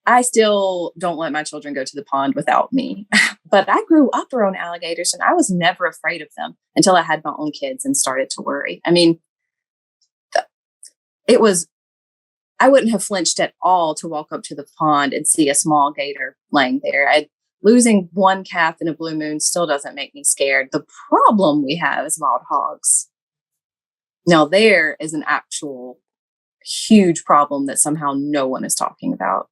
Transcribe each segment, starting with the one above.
I still don't let my children go to the pond without me. But I grew up around alligators and I was never afraid of them until I had my own kids and started to worry. I mean, it was, I wouldn't have flinched at all to walk up to the pond and see a small gator laying there. Losing one calf in a blue moon still doesn't make me scared. The problem we have is wild hogs. Now, there is an actual huge problem that somehow no one is talking about.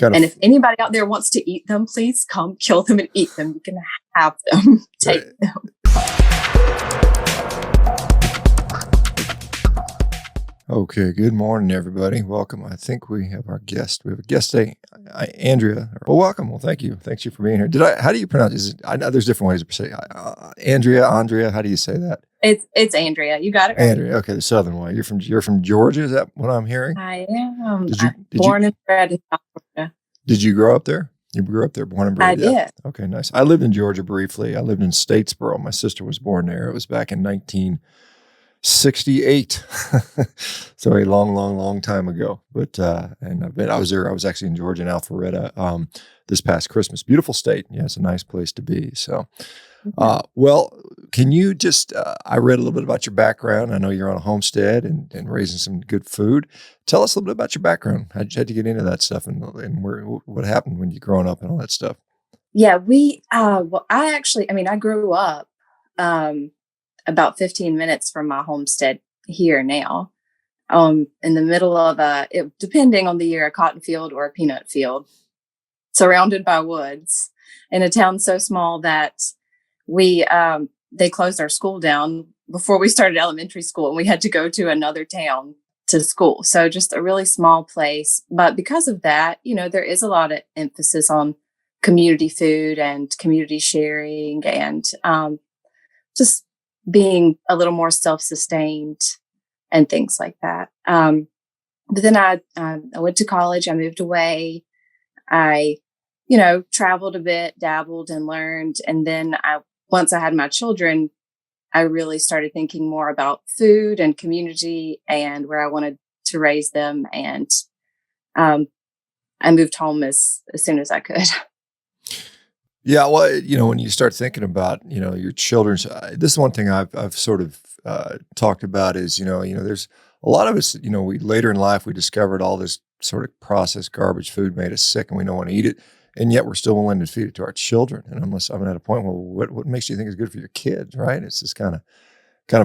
And if anybody out there wants to eat them, please come kill them and eat them. You can have them. Take them. Okay, good morning, everybody. Welcome. I think we have our guest. We have a guest today, Andrea. Well, welcome. Well, thank you. Thanks you for being here. How do you pronounce it? I know there's different ways to say Andrea. How do you say that? It's Andrea. You got it right. Andrea. Okay, the southern way. You're from Georgia. Is that what I'm hearing? I am. Born and bred in South Georgia. Did you grow up there? You grew up there, born and bred? I did. Okay, nice. I lived in Georgia briefly. I lived in Statesboro. My sister was born there. It was back in 1968. So a long time ago. But I was there. I was actually in Georgia in Alpharetta this past Christmas. Beautiful state. Yeah, it's a nice place to be. So, well, can you just? I read a little bit about your background. I know you're on a homestead and raising some good food. Tell us a little bit about your background. How'd you get into that stuff and what happened when you growing up and all that stuff? Yeah, I grew up about 15 minutes from my homestead here now, in the middle of depending on the year, a cotton field or a peanut field, surrounded by woods in a town so small that they closed our school down before we started elementary school and we had to go to another town to school. So just a really small place. But because of that, there is a lot of emphasis on community food and community sharing and just being a little more self-sustained and things like that. But then I went to college. I moved away. I, traveled a bit, dabbled and learned. And then once I had my children, I really started thinking more about food and community and where I wanted to raise them. And I moved home as soon as I could. Yeah, well, when you start thinking about, your children's, this is one thing I've sort of talked about is, there's a lot of us, we later in life, we discovered all this sort of processed garbage food made us sick and we don't want to eat it. And yet we're still willing to feed it to our children. And I'm at a point, well, what makes you think is good for your kids, right? It's just kind of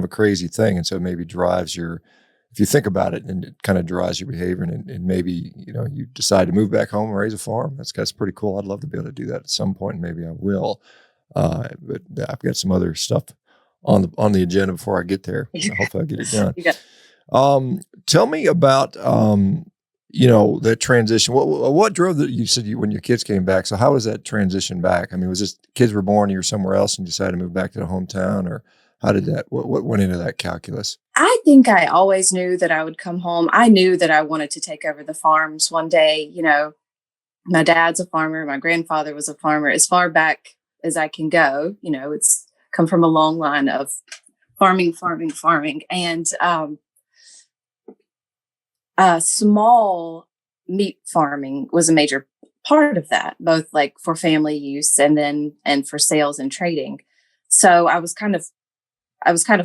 a crazy thing. And so it maybe drives if you think about it, and it kind of drives your behavior and maybe, you decide to move back home and raise a farm. That's pretty cool. I'd love to be able to do that at some point. And maybe I will. But I've got some other stuff on the agenda before I get there. So hopefully I'll get it done. Tell me about, that transition. What drove you said when your kids came back. So how was that transition back? I mean, was this kids were born, you were somewhere else and decided to move back to the hometown, or how did that, what went into that calculus? I think I always knew that I would come home. I knew that I wanted to take over the farms one day. My dad's a farmer. My grandfather was a farmer. As far back as I can go, it's come from a long line of farming. And small meat farming was a major part of that, both like for family use and for sales and trading. So I was kind of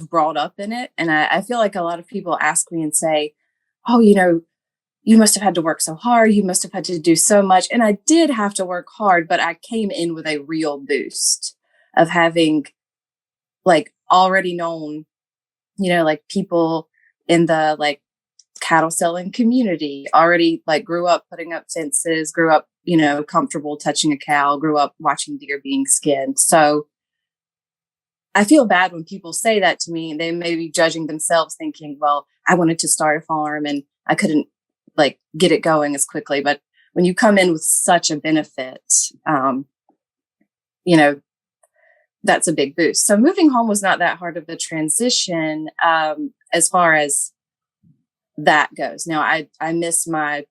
brought up in it. And I feel like a lot of people ask me and say, oh, you must have had to work so hard. You must have had to do so much. And I did have to work hard, but I came in with a real boost of having like already known, like people in the like cattle selling community already like grew up putting up fences, grew up, comfortable touching a cow, grew up watching deer being skinned. So I feel bad when people say that to me. They may be judging themselves thinking, well, I wanted to start a farm and I couldn't like get it going as quickly. But when you come in with such a benefit, that's a big boost. So moving home was not that hard of a transition as far as that goes. Now, I miss my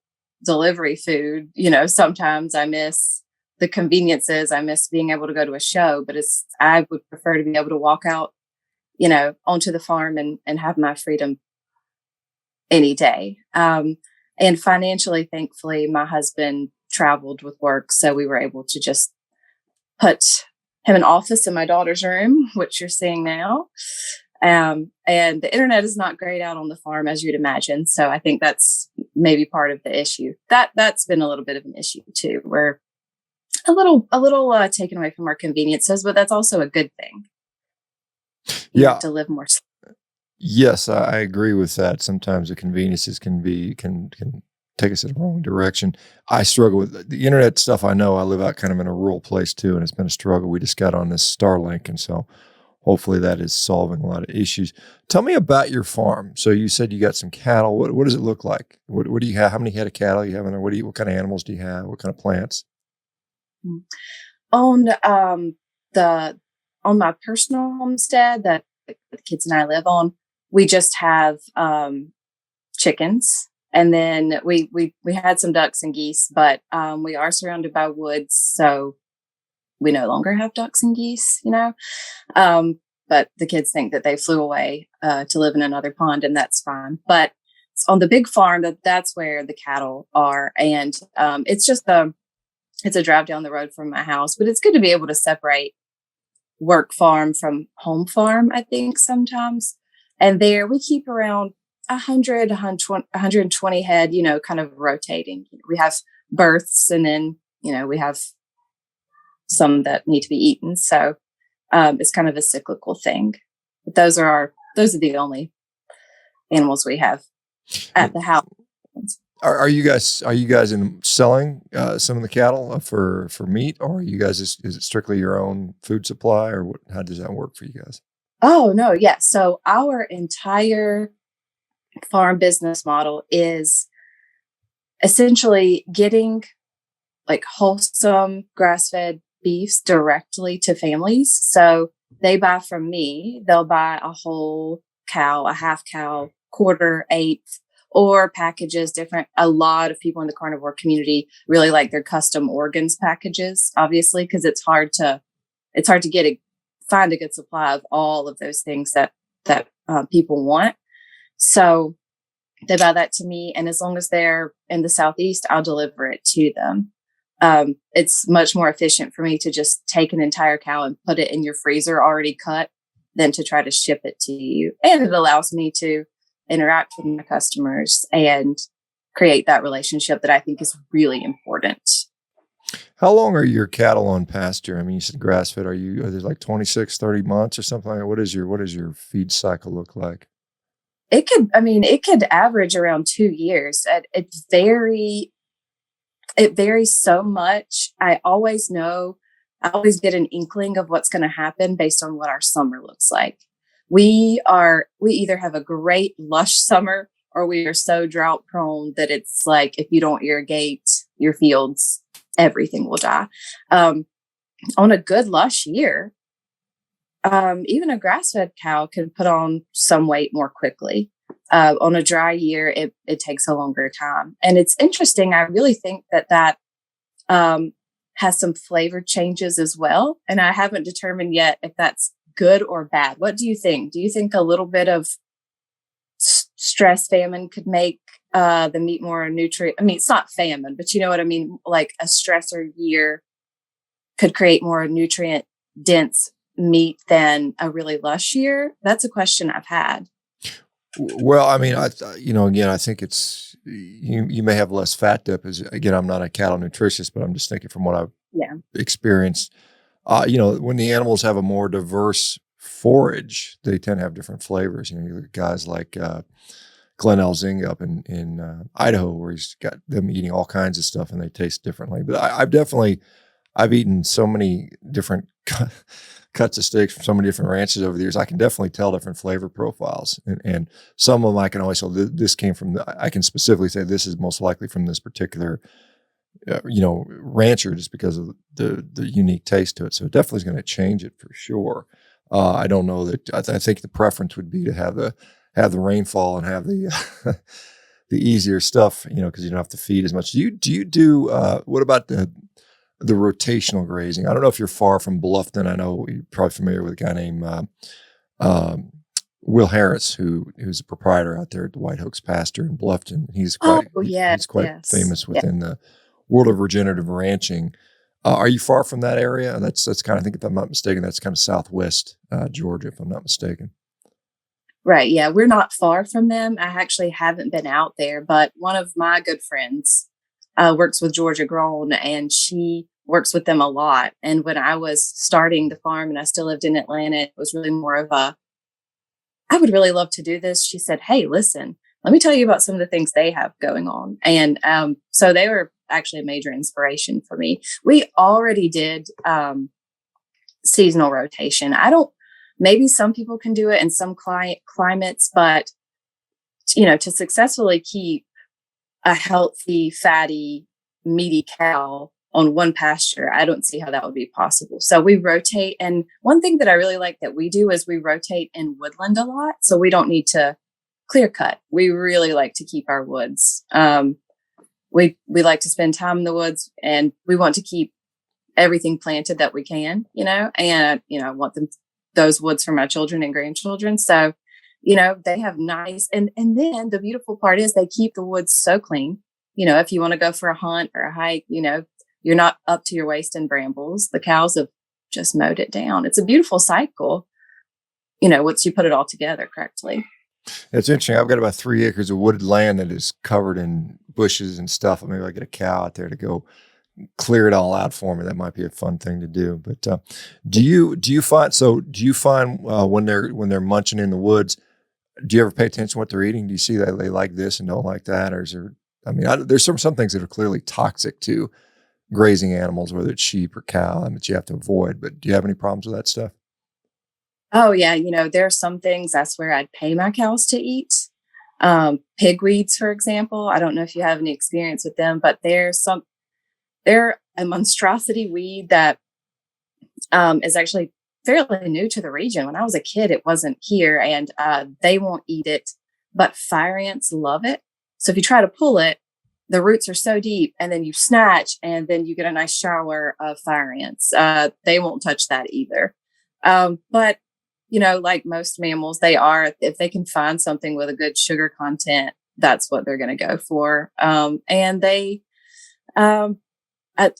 delivery food. Sometimes I miss the conveniences. I miss being able to go to a show, but I would prefer to be able to walk out, onto the farm and have my freedom any day. And financially, thankfully, my husband traveled with work. So we were able to just put him an office in my daughter's room, which you're seeing now. And the internet is not great out on the farm, as you'd imagine. So I think that's maybe part of the issue. That's been a little bit of an issue too. We're a little taken away from our conveniences, but that's also a good thing. You have Yeah. to live more. Yes, I agree with that. Sometimes the conveniences can take us in the wrong direction. I struggle with the internet stuff. I know I live out kind of in a rural place too, and it's been a struggle. We just got on this Starlink, and so hopefully that is solving a lot of issues. Tell me about your farm. So you said you got some cattle. What does it look like? What do you have? How many head of cattle you have in there? What kind of animals do you have? What kind of plants? Mm. On the on my personal homestead that the kids and I live on, we just have chickens, and then we had some ducks and geese, but we are surrounded by woods, so we no longer have ducks and geese. But the kids think that they flew away to live in another pond, and that's fine. But on the big farm, that's where the cattle are, and it's a drive down the road from my house. But it's good to be able to separate work farm from home farm, I think, sometimes. And there we keep around 100, 120 head, kind of rotating. We have births, and then, we have some that need to be eaten. So it's kind of a cyclical thing. But those are the only animals we have at the house. Are you guys in selling some of the cattle for meat, or are you guys is it strictly your own food supply, or how does that work for you guys? Oh, no. Yeah. So our entire farm business model is essentially getting like wholesome grass-fed beefs directly to families. So they buy from me, they'll buy a whole cow, a half cow, quarter, eighth, or packages different. A lot of people in the carnivore community really like their custom organs packages, obviously, because it's hard to find a good supply of all of those things that people want. So they buy that to me, and as long as they're in the Southeast, I'll deliver it to them. It's much more efficient for me to just take an entire cow and put it in your freezer already cut than to try to ship it to you. And it allows me to interact with my customers and create that relationship that I think is really important. How long are your cattle on pasture? I mean, you said grass fed. Are they like 26, 30 months or something like that? What does your feed cycle look like? It could average around 2 years. It varies so much. I always get an inkling of what's going to happen based on what our summer looks like. We either have a great lush summer, or we are so drought prone that it's like, if you don't irrigate your fields, everything will die. On a good lush year, even a grass-fed cow can put on some weight more quickly. On a dry year, it takes a longer time. And it's interesting. I really think that has some flavor changes as well. And I haven't determined yet if that's good or bad. What do you think? Do you think a little bit of stress famine could make the meat more nutrient? I mean, it's not famine, but you know what I mean? Like a stressor year could create more nutrient dense meat than a really lush year. That's a question I've had. Well, I mean, again, I think it's you may have less fat dip. Again, I'm not a cattle nutritionist, but I'm just thinking from what I've experienced. When the animals have a more diverse forage, they tend to have different flavors. You look at guys like Glenn Elzinga up in Idaho, where he's got them eating all kinds of stuff, and they taste differently. But I've eaten so many different cuts of steaks from so many different ranches over the years. I can definitely tell different flavor profiles, and some of them I can always say this came from. I can specifically say this is most likely from this particular, rancher, just because of the unique taste to it. So it definitely is going to change it for sure. I don't know that. I think the preference would be to have the rainfall and have the the easier stuff, because you don't have to feed as much. Do you do? What about the rotational grazing? I don't know if you're far from Bluffton. I know you're probably familiar with a guy named Will Harris, who's a proprietor out there at the White Oaks pasture in Bluffton. Oh, yes, He's quite yes. famous Yeah. within the world of regenerative ranching. Are you far from that area? That's kind of, I think if I'm not mistaken, that's kind of southwest Georgia, if I'm not mistaken. Right. Yeah. We're not far from them. I actually haven't been out there, but one of my good friends works with Georgia Grown and she works with them a lot. And when I was starting the farm and I still lived in Atlanta, it was really more of a, I would really love to do this. She said, "Hey, listen, let me tell you about some of the things they have going on." And so they were actually a major inspiration for me. We already did seasonal rotation. I don't, maybe some people can do it in some climates, but to successfully keep a healthy, fatty, meaty cow on one pasture, I don't see how that would be possible. So we rotate. And one thing that I really like that we do is we rotate in woodland a lot. So we don't need to clear cut. We really like to keep our woods. We like to spend time in the woods and we want to keep everything planted that we can, and, I want those woods for my children and grandchildren. So, they have nice, and then the beautiful part is they keep the woods so clean. If you want to go for a hunt or a hike, you're not up to your waist in brambles. The cows have just mowed it down. It's a beautiful cycle, once you put it all together correctly. It's interesting. I've got about 3 acres of wooded land that is covered in bushes and stuff. Maybe I get a cow out there to go clear it all out for me. That might be a fun thing to do. But do you find when they're munching in the woods, do you ever pay attention to what they're eating? Do you see that they like this and don't like that, or is there? I mean, there's some things that are clearly toxic to grazing animals, whether it's sheep or cow, and that you have to avoid. But do you have any problems with that stuff? Oh yeah, there are some things I swear I'd pay my cows to eat. Pigweeds, for example. I don't know if you have any experience with them, but they're a monstrosity weed that is actually fairly new to the region. When I was a kid, it wasn't here, and they won't eat it, but fire ants love it. So if you try to pull it, the roots are so deep, and then you snatch, and then you get a nice shower of fire ants. They won't touch that either. But like most mammals, if they can find something with a good sugar content, that's what they're going to go for. And a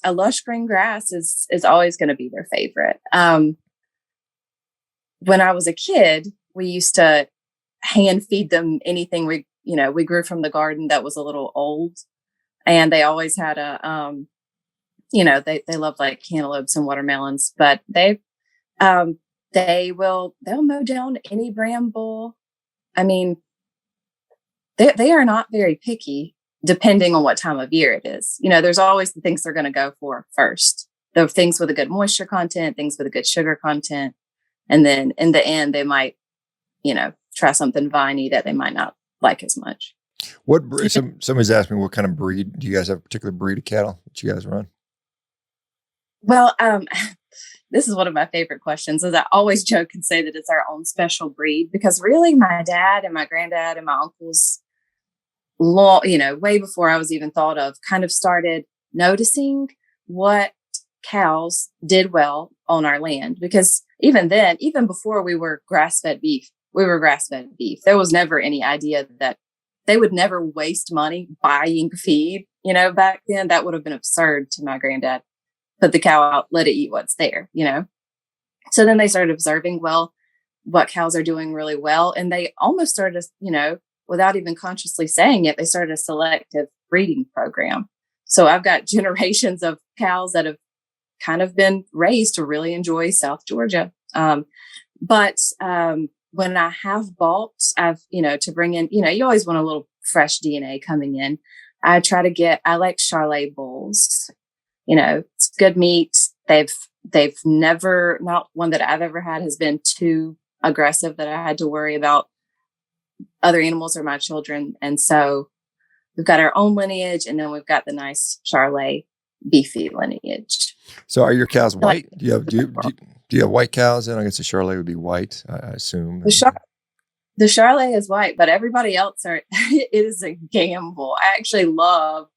lush green grass is always going to be their favorite. When I was a kid, we used to hand feed them anything we grew from the garden that was a little old, and they always had they love like cantaloupes and watermelons, but they'll mow down any bramble. I mean, they are not very picky depending on what time of year it is. There's always the things they're going to go for first. The things with a good moisture content, things with a good sugar content. And then in the end, they might, try something viney that they might not like as much. Somebody's asked me what kind of breed, do you guys have a particular breed of cattle that you guys run? Well, this is one of my favorite questions, is I always joke and say that it's our own special breed, because really my dad and my granddad and my uncles, way before I was even thought of, kind of started noticing what cows did well on our land. Because even then, even before we were grass-fed beef, There was never any idea that they would never waste money buying feed. Back then that would have been absurd to my granddad. Put the cow out, let it eat what's there, So then they started observing, well, what cows are doing really well. And they almost started, without even consciously saying it, they started a selective breeding program. So I've got generations of cows that have kind of been raised to really enjoy South Georgia. But when I have bought, to bring in, you always want a little fresh DNA coming in. I like Charolais bulls. It's good meat. They've never, not one that I've ever had has been too aggressive that I had to worry about other animals or my children. And so we've got our own lineage, and then we've got the nice Charolais beefy lineage. So are your cows white? Do you have white cows? And I guess the Charolais would be white, I assume. The Charolais is white, but everybody else it is a gamble. I actually love,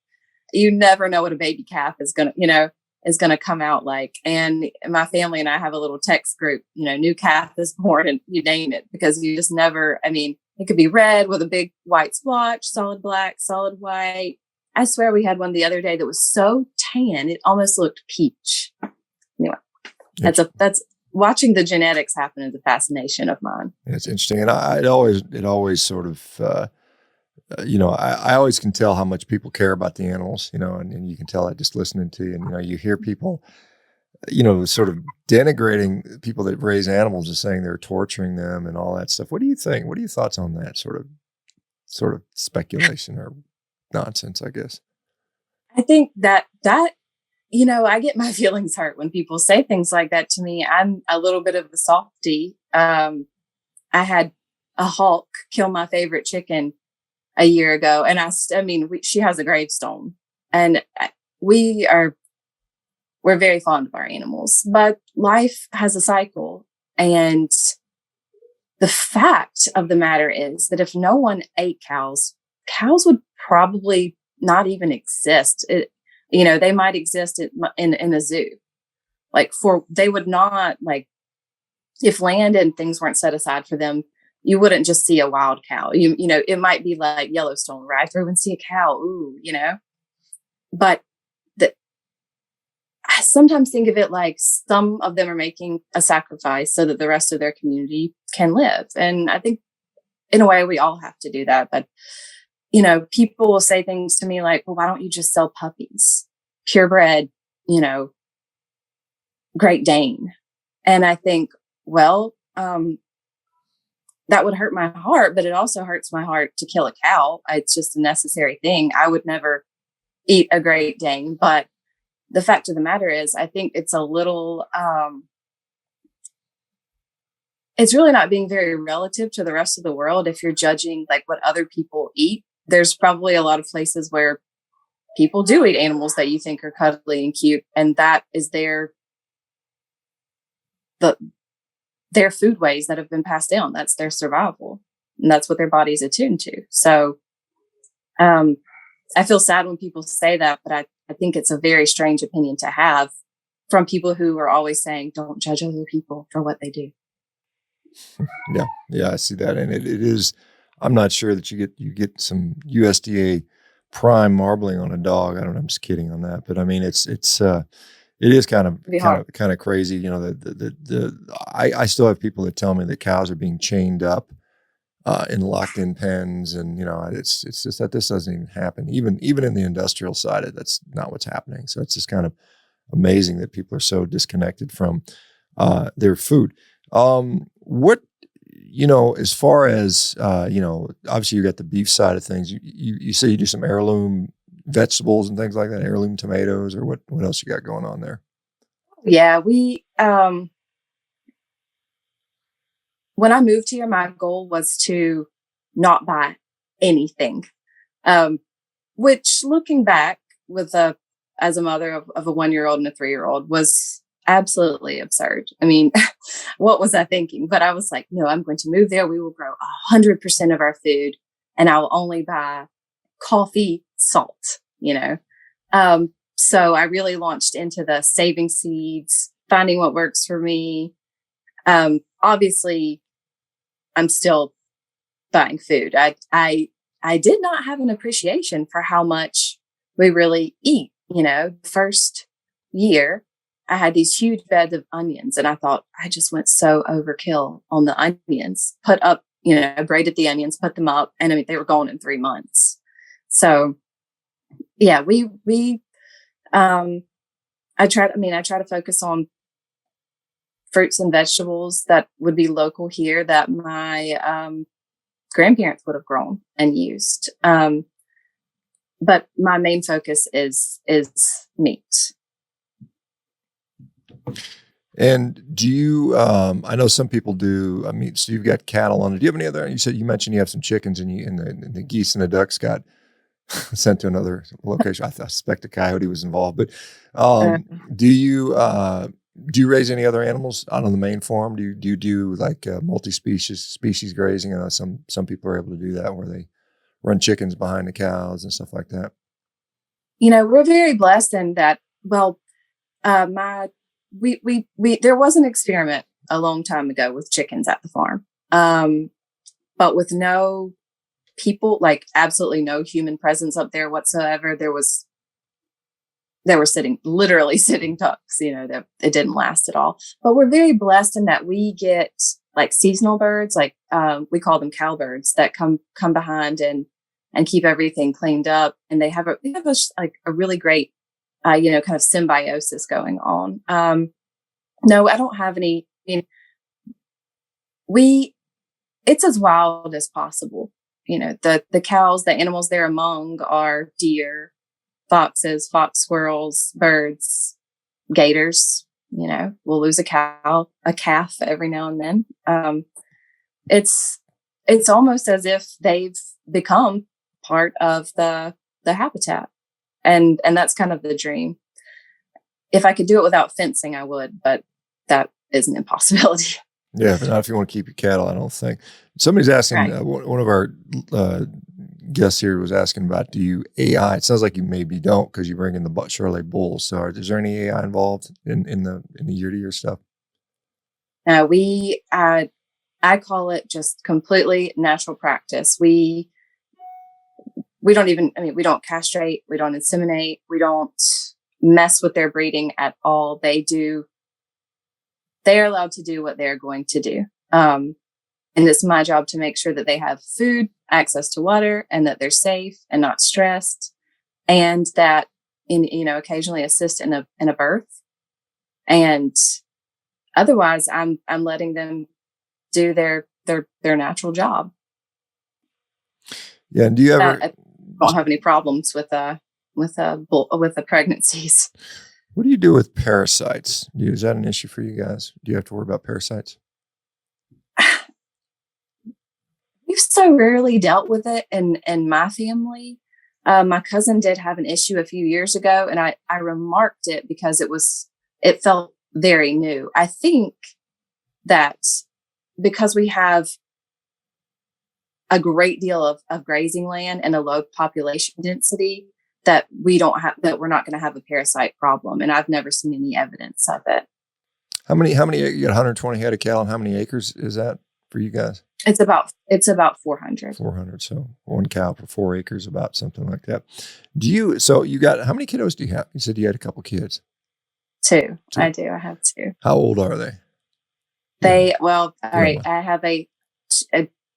you never know what a baby calf is going to, is going to come out like. And my family and I have a little text group, new calf is born, and you name it, because you just never, I mean, it could be red with a big white splotch, solid black, solid white. I swear we had one the other day that was so tan, it almost looked peach. Anyway, that's watching the genetics happen is a fascination of mine. It's interesting. And it always sort of, I always can tell how much people care about the animals, and you can tell that just listening to you. And, you hear people, sort of denigrating people that raise animals and saying they're torturing them and all that stuff. What do you think? What are your thoughts on that sort of speculation or nonsense, I guess? I think that, I get my feelings hurt when people say things like that to me. I'm a little bit of a softie. I had a hawk kill my favorite chicken a year ago. And she has a gravestone, and we're very fond of our animals, but life has a cycle. And the fact of the matter is that if no one ate cows would probably not even exist. They might exist in a zoo. They would not, if land and things weren't set aside for them, you wouldn't just see a wild cow. It might be like Yellowstone, where I throw and see a cow. Ooh, but I sometimes think of it like some of them are making a sacrifice so that the rest of their community can live. And I think in a way we all have to do that. But, people will say things to me like, well, why don't you just sell puppies, purebred, Great Dane? And I think, well, that would hurt my heart, but it also hurts my heart to kill a cow. It's just a necessary thing. I would never eat a Great Dane, but the fact of the matter is, I think it's a little, it's really not being very relative to the rest of the world. If you're judging what other people eat, there's probably a lot of places where people do eat animals that you think are cuddly and cute, and that is their foodways that have been passed down. That's their survival, and that's what their body's attuned to. So, I feel sad when people say that, but I think it's a very strange opinion to have from people who are always saying, don't judge other people for what they do. Yeah, I see that. And it is, I'm not sure that you get some USDA prime marbling on a dog. I don't know. I'm just kidding on that. But I mean, it is kind of crazy. I still have people that tell me that cows are being chained up in locked in pens, and it's just that this doesn't even happen. Even in the industrial side, that's not what's happening. So it's just kind of amazing that people are so disconnected from their food. What as far as obviously you got the beef side of things. You say you do some heirloom vegetables and things like that, heirloom tomatoes, or what else you got going on there? Yeah, we when I moved here, my goal was to not buy anything, which looking back as a mother of a 1-year-old and a 3-year-old was absolutely absurd. I mean, what was I thinking? But I was like, no, I'm going to move there. We will grow 100% of our food, and I will only buy coffee, salt, So I really launched into the saving seeds, finding what works for me. Obviously, I'm still buying food. I did not have an appreciation for how much we really eat. First year, I had these huge beds of onions, and I thought I just went so overkill on the onions. Put up, braided the onions, put them up, and they were gone in 3 months. So, yeah, I try to focus on fruits and vegetables that would be local here that my grandparents would have grown and used. But my main focus is meat. And do you, I know some people do, so you've got cattle on it. Do you have any other, you mentioned you have some chickens, and the geese and the ducks got sent to another location. I suspect a coyote was involved, but do you raise any other animals out on the main farm? Do you do like species grazing? Some people are able to do that, where they run chickens behind the cows and stuff like that. We're very blessed in that. Well, My we there was an experiment a long time ago with chickens at the farm, but with no people, like absolutely no human presence up there whatsoever. They were literally sitting ducks. That it didn't last at all. But we're very blessed in that we get like seasonal birds, like we call them cowbirds, that come behind and keep everything cleaned up, and they have like a really great kind of symbiosis going on. No, I don't have any. I mean, it's as wild as possible. The cows, the animals they're among are deer, foxes, fox squirrels, birds, gators. We'll lose a calf every now and then. It's almost as if they've become part of the habitat, and that's kind of the dream. If I could do it without fencing, I would, but that is an impossibility. Yeah, but not if you want to keep your cattle, I don't think. Somebody's asking, Right. one of our guests here was asking about, do you AI? It sounds like you maybe don't because you bring in the Charolais bulls. So is there any AI involved in the year-to-year stuff? I call it just completely natural practice. We don't even, we don't castrate, we don't inseminate, we don't mess with their breeding at all. They are allowed to do what they're going to do. And it's my job to make sure that they have food, access to water, and that they're safe and not stressed, and that occasionally assist in a birth. And otherwise I'm letting them do their natural job. Yeah. And do you ever I don't have any problems with the pregnancies. What do you do with parasites? Is that an issue for you guys? Do you have to worry about parasites? We've so rarely dealt with it in my family. My cousin did have an issue a few years ago, and I remarked it because it felt very new. I think that because we have a great deal of grazing land and a low population density, that we're not going to have a parasite problem. And I've never seen any evidence of it. How many, you got 120 head of cattle, and how many acres is that for you guys? It's about 400. 400. So 1 cow per 4 acres, about something like that. So you got, how many kiddos do you have? You said you had a couple kids. Two. I do. I have 2. How old are they? All right. I have a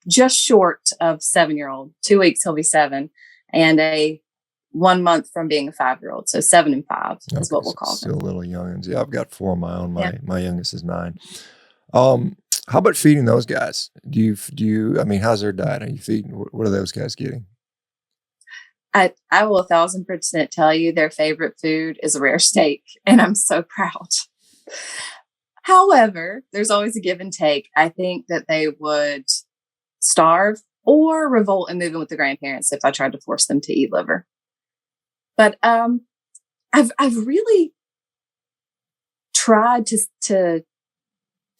just short of 7-year-old. 2 weeks he'll be 7, and a 1 month from being a 5-year-old. So 7 and 5 is what we'll call them. Still little youngins. Yeah, I've got 4 of my own. My youngest is 9. How about feeding those guys? Do you, how's their diet? Are you feeding, what are those guys getting? I will 1,000% tell you their favorite food is a rare steak, and I'm so proud. However, there's always a give and take. I think that they would starve or revolt and move in with the grandparents if I tried to force them to eat liver. But I've really tried to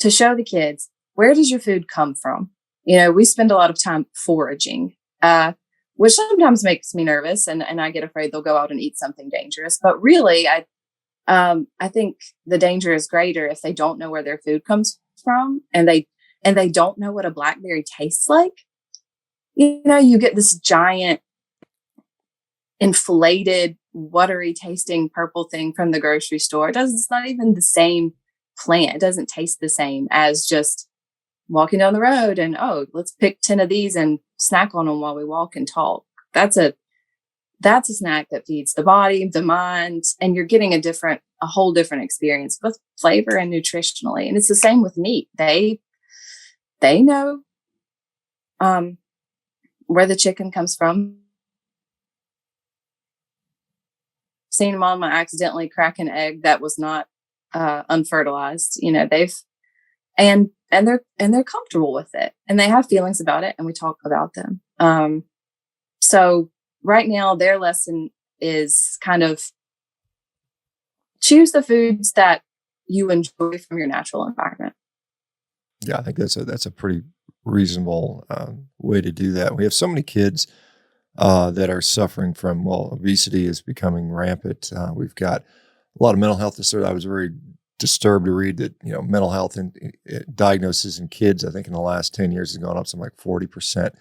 show the kids, where does your food come from? We spend a lot of time foraging, which sometimes makes me nervous, and I get afraid they'll go out and eat something dangerous. But really, I think the danger is greater if they don't know where their food comes from, and they don't know what a blackberry tastes like. You get this giant inflated, watery tasting purple thing from the grocery store. It's not even the same plant. It doesn't taste the same as just walking down the road and, let's pick 10 of these and snack on them while we walk and talk. That's a snack that feeds the body, the mind, and you're getting a whole different experience, both flavor and nutritionally. And it's the same with meat. They know where the chicken comes from. Seen Mama accidentally crack an egg that was not unfertilized. They're comfortable with it, and they have feelings about it, and we talk about them. So right now their lesson is kind of choose the foods that you enjoy from your natural environment. Yeah, I think that's a pretty reasonable way to do that. We have so many kids that are suffering from, obesity is becoming rampant. We've got a lot of mental health disorders. I was very disturbed to read that, mental health and diagnoses in kids, I think in the last 10 years has gone up something like 40%.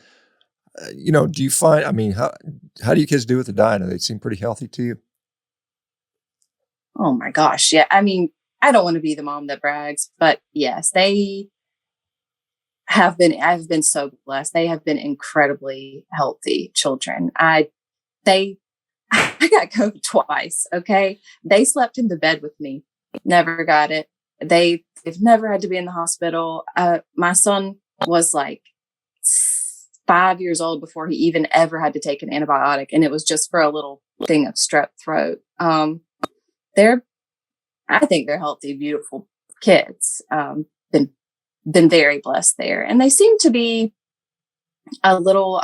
Do you find, I mean, how do you kids do with the diet? Do they seem pretty healthy to you? Oh my gosh. Yeah. I mean, I don't want to be the mom that brags, but yes, they have been, I've been so blessed. They have been incredibly healthy children. They, I got COVID twice. Okay. They slept in the bed with me, never got it. They've never had to be in the hospital. My son was like 5 years old before he even ever had to take an antibiotic. And it was just for a little thing of strep throat. They're, I think they're healthy, beautiful kids. Been very blessed there, and they seem to be a little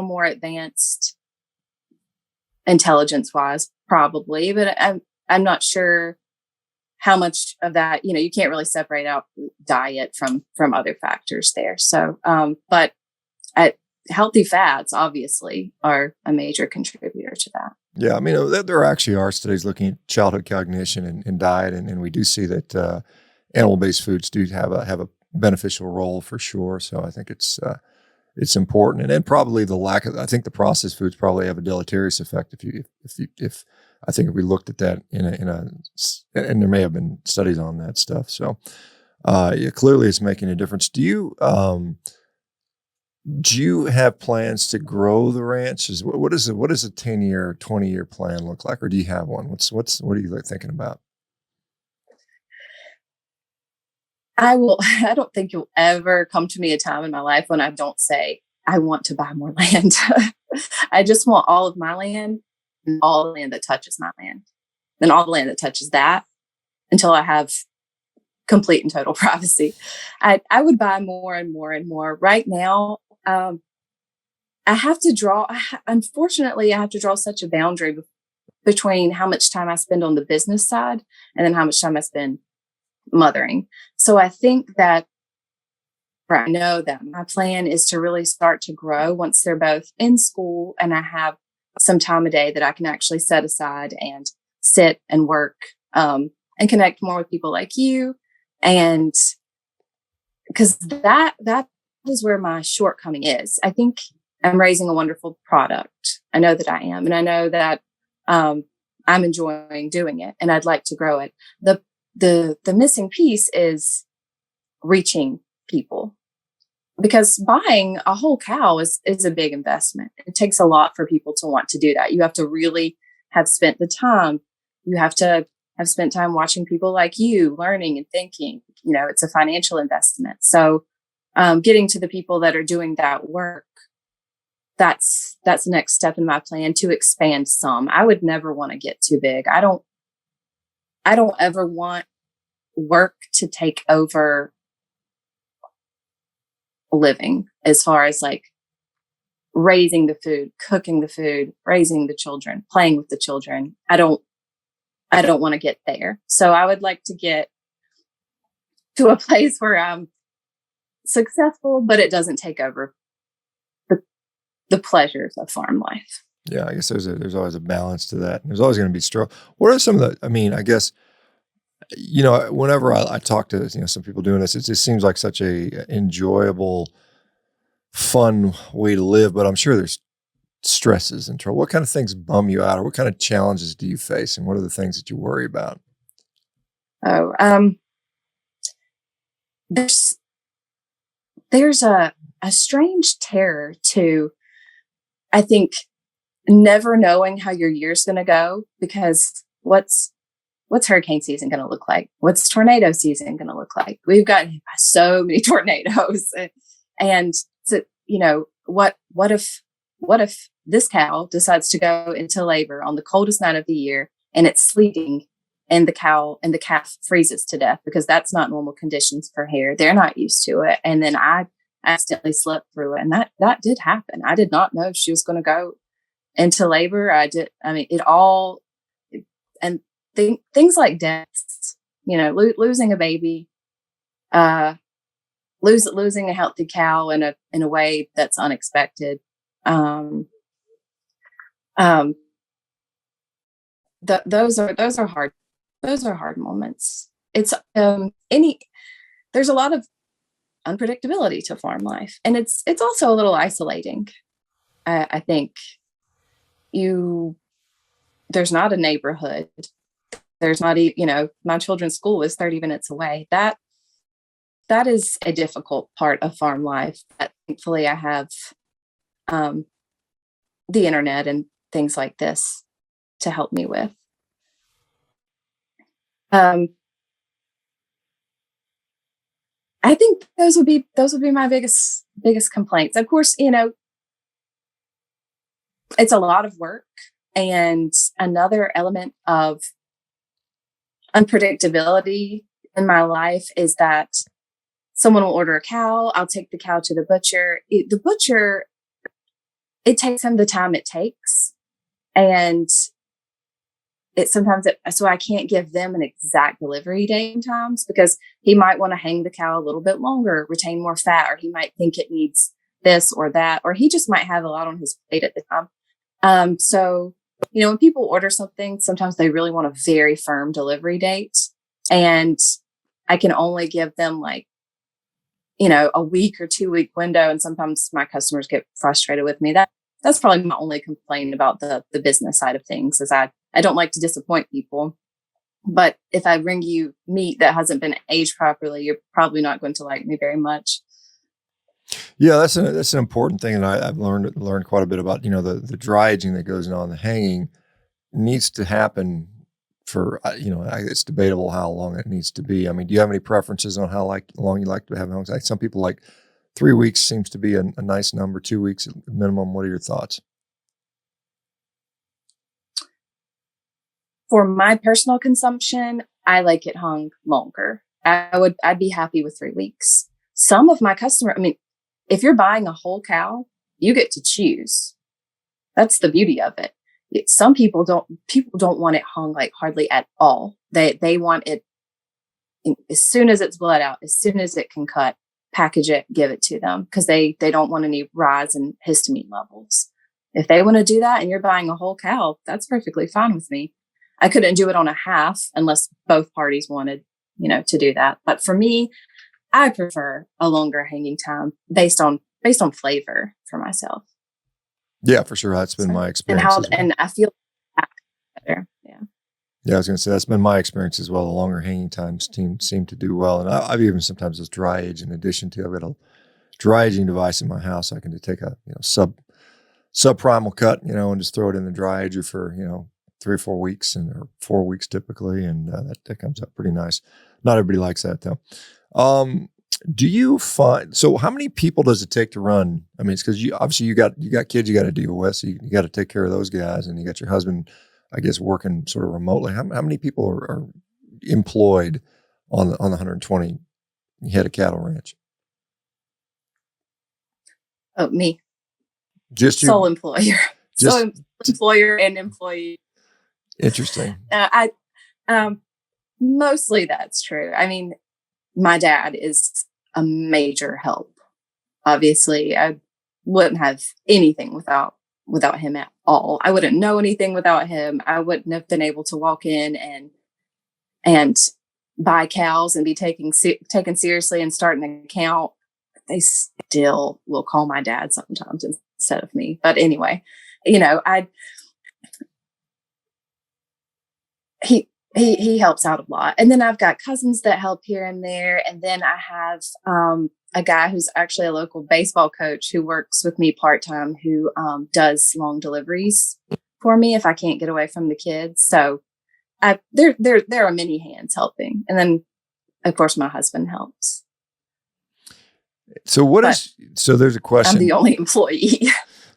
more advanced intelligence wise, probably. But I'm not sure how much of that. You can't really separate out diet from other factors there. So, but healthy fats obviously are a major contributor to that. Yeah, I mean, there actually are studies looking at childhood cognition and diet, and we do see that animal-based foods do have a beneficial role for sure. So I think it's important, and then probably the lack of, I think the processed foods probably have a deleterious effect if I think if we looked at that and there may have been studies on that stuff. So yeah, clearly it's making a difference. Do you have plans to grow the ranch? What does a 10-year, 20-year plan look like? Or do you have one? What are you thinking about? I don't think you'll ever come to me a time in my life when I don't say, I want to buy more land. I just want all of my land and all the land that touches my land, and all the land that touches that until I have complete and total privacy. I would buy more and more and more. Right now, I have to unfortunately, I have to draw such a boundary between how much time I spend on the business side and then how much time I spend mothering. So I think that, or I know that my plan is to really start to grow once they're both in school and I have some time a day that I can actually set aside and sit and work, and connect more with people like you. And because that is where my shortcoming is. I think I'm raising a wonderful product. I know that I am, and I know that I'm enjoying doing it, and I'd like to grow it. The missing piece is reaching people, because buying a whole cow is a big investment. It takes a lot for people to want to do that. You have to really have spent the time. You have to have spent time watching people like you, learning and thinking. It's a financial investment. So getting to the people that are doing that work, that's the next step in my plan to expand some. I would never want to get too big. I don't ever want work to take over living, as far as like raising the food, cooking the food, raising the children, playing with the children. I don't want to get there. So I would like to get to a place where I'm successful, but it doesn't take over the pleasures of farm life. Yeah, I guess there's always a balance to that. There's always going to be struggle. What are some of the, I mean, I guess, whenever I talk to, some people doing this, it just seems like such a enjoyable, fun way to live, but I'm sure there's stresses and trouble. What kind of things bum you out, or what kind of challenges do you face, and what are the things that you worry about? Oh, there's a strange terror to, I think, never knowing how your year's going to go, because what's hurricane season going to look like? What's tornado season going to look like? We've got so many tornadoes, and so, what if this cow decides to go into labor on the coldest night of the year and it's sleeting, and the calf freezes to death, because that's not normal conditions for hair. They're not used to it. And then I accidentally slept through it. And that did happen. I did not know if she was going to go into labor. It all, and things like deaths, losing a baby, losing a healthy cow in a way that's unexpected. Those are hard those are hard moments. It's there's a lot of unpredictability to farm life, and it's also a little isolating. I think you there's not a neighborhood. There's not even, my children's school is 30 minutes away. That is a difficult part of farm life that thankfully I have um, the internet and things like this to help me with. Um, I think those would be my biggest complaints. Of course, it's a lot of work, and another element of unpredictability in my life is that someone will order a cow. I'll take the cow to the butcher. The butcher, it takes him the time it takes, and so I can't give them an exact delivery date sometimes, because he might want to hang the cow a little bit longer, retain more fat, or he might think it needs this or that, or he just might have a lot on his plate at the time. So, when people order something, sometimes they really want a very firm delivery date, and I can only give them a week or 2 week window. And sometimes my customers get frustrated with me. That's probably my only complaint about the business side of things, is I don't like to disappoint people. But if I bring you meat that hasn't been aged properly, you're probably not going to like me very much. Yeah, that's an important thing, and I've learned quite a bit about the dry aging that goes on. The hanging needs to happen for it's debatable how long it needs to be. I mean, do you have any preferences on how long you like to have hogs? Some people like 3 weeks seems to be a nice number. 2 weeks at minimum. What are your thoughts? For my personal consumption, I like it hung longer. I'd be happy with 3 weeks. Some of my if you're buying a whole cow, you get to choose. That's the beauty of it. Some people don't want it hung like hardly at all. They want it as soon as it's bled out, as soon as it can cut, package it, give it to them, because they don't want any rise in histamine levels. If they want to do that and you're buying a whole cow, that's perfectly fine with me. I couldn't do it on a half unless both parties wanted, to do that. But for me, I prefer a longer hanging time based on flavor for myself. Yeah, for sure. That's been my experience. And I feel better. Yeah. Yeah, I was going to say that's been my experience as well. The longer hanging times seem to do well, and I've even sometimes as dry age. In addition to, I've got a dry aging device in my house. I can just take a subprimal cut, and just throw it in the dry ager for 3 or 4 weeks, or 4 weeks typically, and that comes out pretty nice. Not everybody likes that though. Do you find, so how many people does it take to run? I mean, it's because you got kids you got to deal with, so you got to take care of those guys, and you got your husband, I guess, working sort of remotely. How many people are employed on the 120 head of cattle ranch? Oh, me. Just you? Sole employer. Sole employer and employee. Interesting. Mostly that's true. I mean, my dad is a major help. Obviously, I wouldn't have anything without him at all. I wouldn't know anything without him. I wouldn't have been able to walk in and buy cows and be taken seriously and start an account. They still will call my dad sometimes instead of me. But anyway, he helps out a lot. And then I've got cousins that help here and there. And then I have a guy who's actually a local baseball coach who works with me part-time, who does long deliveries for me if I can't get away from the kids. So there are many hands helping. And then, of course, my husband helps. So there's a question. I'm the only employee.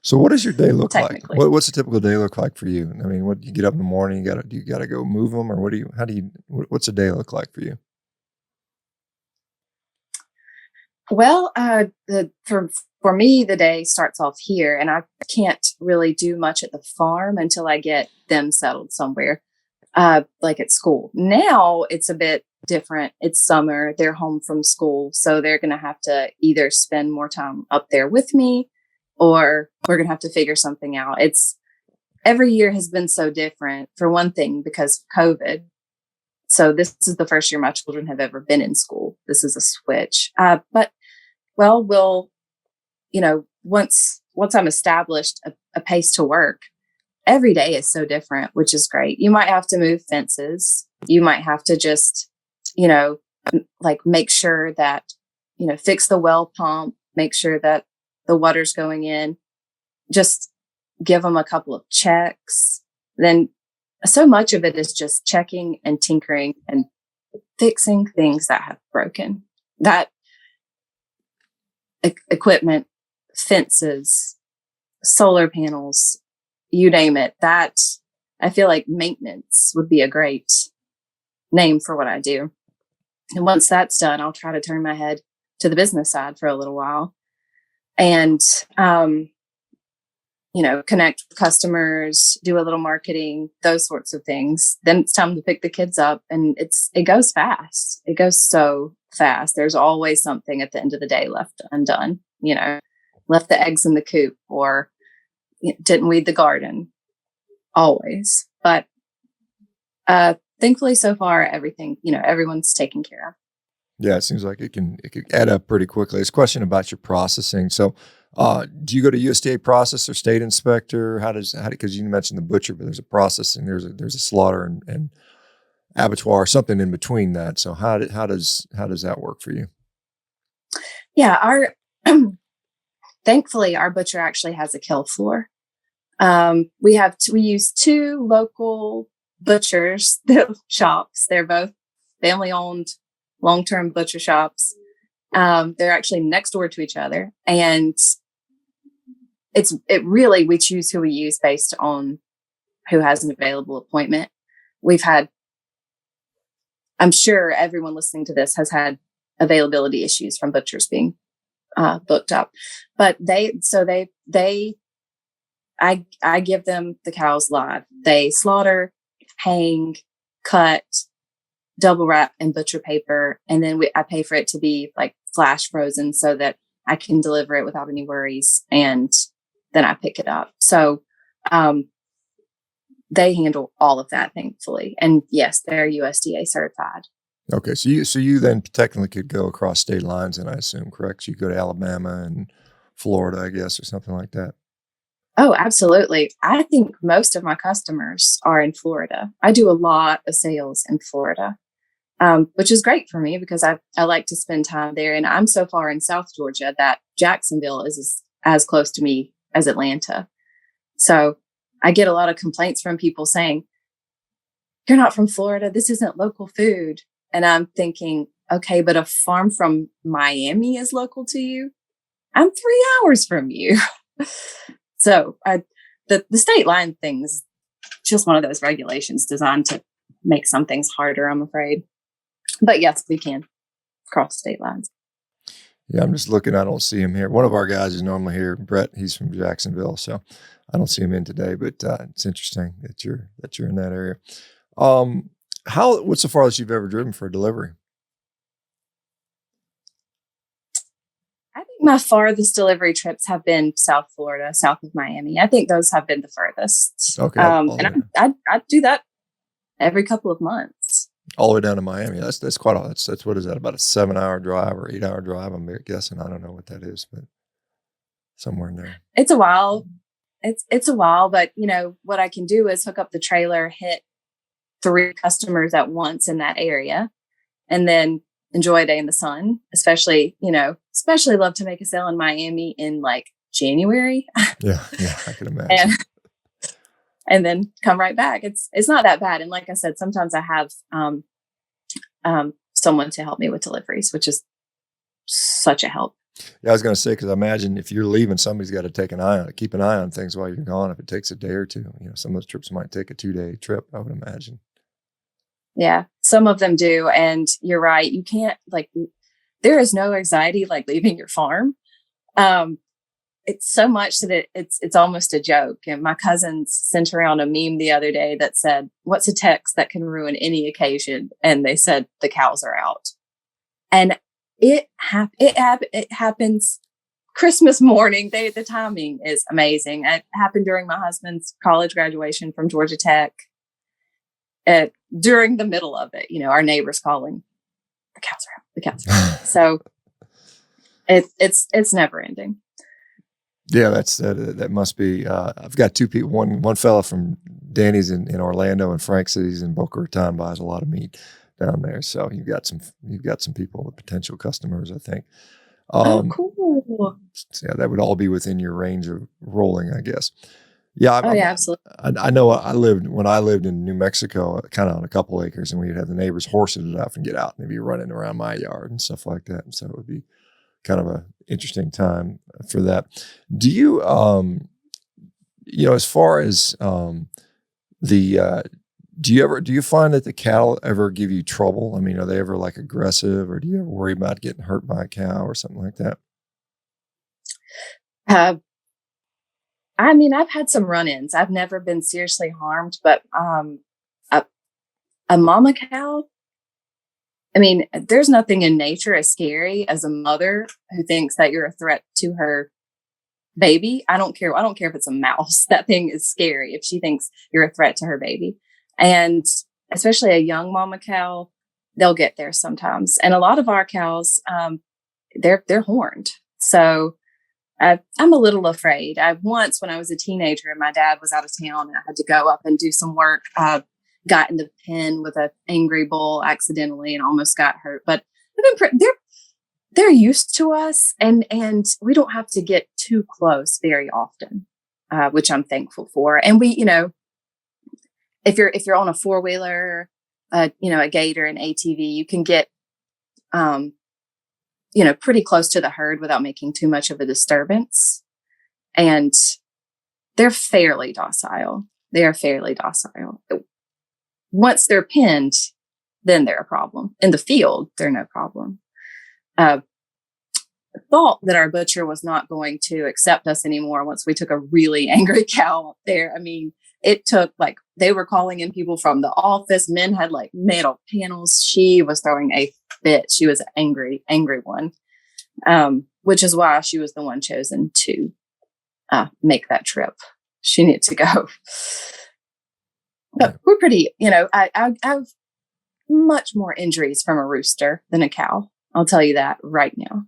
So what does your day look like? What's a typical day look like for you? I mean, what you get up in the morning, you gotta go move them, or what's a day look like for you? Well, for me, the day starts off here, and I can't really do much at the farm until I get them settled somewhere, like at school. Now it's a bit different. It's summer. They're home from school, so they're going to have to either spend more time up there with me, or we're going to have to figure something out. Every year has been so different, for one thing, because of COVID. So this is the first year my children have ever been in school. This is a switch. But well, once I'm established a pace to work, every day is so different, which is great. You might have to move fences. You might have to just, like make sure that, fix the well pump, make sure that the water's going in, just give them a couple of checks. Then so much of it is just checking and tinkering and fixing things that have broken. That equipment, fences, solar panels, you name it. That I feel like maintenance would be a great name for what I do. And once that's done, I'll try to turn my head to the business side for a little while and, connect with customers, do a little marketing, those sorts of things. Then it's time to pick the kids up, and it goes fast. It goes so fast. There's always something at the end of the day left undone, left the eggs in the coop or didn't weed the garden, always. But thankfully so far, everything, everyone's taken care of. Yeah, it seems like it could add up pretty quickly. It's a question about your processing. So do you go to USDA processor, state inspector? Because you mentioned the butcher, but there's a processing, there's a slaughter and abattoir, something in between that. So how does that work for you? Yeah, thankfully our butcher actually has a kill floor. We use two local butchers shops. They're both family owned, long-term butcher shops. They're actually next door to each other, and we choose who we use based on who has an available appointment. I'm sure everyone listening to this has had availability issues from butchers being booked up, but I give them the cows live. They slaughter, hang, cut, double wrap in butcher paper, and then I pay for it to be like flash frozen so that I can deliver it without any worries, and then I pick it up. So they handle all of that, thankfully, and yes, they're USDA certified. Okay, so you then technically could go across state lines, and I assume, correct? So you go to Alabama and Florida, I guess, or something like that. Oh, absolutely. I think most of my customers are in Florida. I do a lot of sales in Florida. Which is great for me because I like to spend time there. And I'm so far in South Georgia that Jacksonville is as close to me as Atlanta. So I get a lot of complaints from people saying, "You're not from Florida. This isn't local food." And I'm thinking, okay, but a farm from Miami is local to you. I'm 3 hours from you. So the state line thing is just one of those regulations designed to make some things harder, I'm afraid. But yes, we can cross state lines. Yeah, I'm just looking. I don't see him here. One of our guys is normally here, Brett. He's from Jacksonville, so I don't see him in today. But it's interesting that you're in that area. What's the farthest you've ever driven for a delivery? I think my farthest delivery trips have been South Florida, south of Miami. I think those have been the furthest. Okay, and I do that every couple of months. All the way down to Miami. That's quite a. That's what is that? About a 7-hour drive or 8-hour drive? I'm guessing. I don't know what that is, but somewhere in there. It's a while. It's a while, but what I can do is hook up the trailer, hit 3 customers at once in that area, and then enjoy a day in the sun. Especially love to make a sale in Miami in like January. Yeah, I can imagine. And then come right back. It's not that bad. And like I said, sometimes I have someone to help me with deliveries, which is such a help. Yeah, I was going to say, because I imagine if you're leaving, somebody's got to keep an eye on things while you're gone. If it takes a day or two, some of those trips might take a 2-day trip, I would imagine. Yeah, some of them do. And you're right. You can't there is no anxiety like leaving your farm. It's so much that it's almost a joke. And my cousins sent around a meme the other day that said, "What's a text that can ruin any occasion?" And they said, "The cows are out." And it happens Christmas morning. The timing is amazing. It happened during my husband's college graduation from Georgia Tech. during the middle of it, our neighbors calling, the cows are out, the cows are out. So it's never ending. Yeah, that must be. I've got two people. One fella from Danny's in Orlando, and Frank says he's in Boca Raton, buys a lot of meat down there. So you've got some people, potential customers, I think. Cool. So yeah, that would all be within your range of rolling, I guess. Yeah, yeah, absolutely. I know. When I lived in New Mexico, kind of on a couple acres, and we'd have the neighbors' horses would often get out and they'd be running around my yard and stuff like that. And so it would be kind of a interesting time for that. Do you, as far as do you find that the cattle ever give you trouble? I mean, are they ever like aggressive, or do you ever worry about getting hurt by a cow or something like that? I mean, I've had some run-ins. I've never been seriously harmed, but a mama cow, I mean, there's nothing in nature as scary as a mother who thinks that you're a threat to her baby. I don't care. I don't care if it's a mouse. That thing is scary if she thinks you're a threat to her baby. And especially a young mama cow, they'll get there sometimes. And a lot of our cows, they're horned. So I'm a little afraid. Once when I was a teenager and my dad was out of town and I had to go up and do some work, got in the pen with an angry bull accidentally and almost got hurt. But they're used to us, and we don't have to get too close very often, which I'm thankful for. And we, if you're on a 4-wheeler, a gator, an ATV, you can get pretty close to the herd without making too much of a disturbance. And they're fairly docile. They are fairly docile. Once they're pinned, then they're a problem. In the field, they're no problem. Thought that our butcher was not going to accept us anymore once we took a really angry cow up there. I mean, it took they were calling in people from the office. Men had metal panels. She was throwing a fit. She was an angry one, which is why she was the one chosen to make that trip. She needed to go. But we're pretty, I have much more injuries from a rooster than a cow. I'll tell you that right now.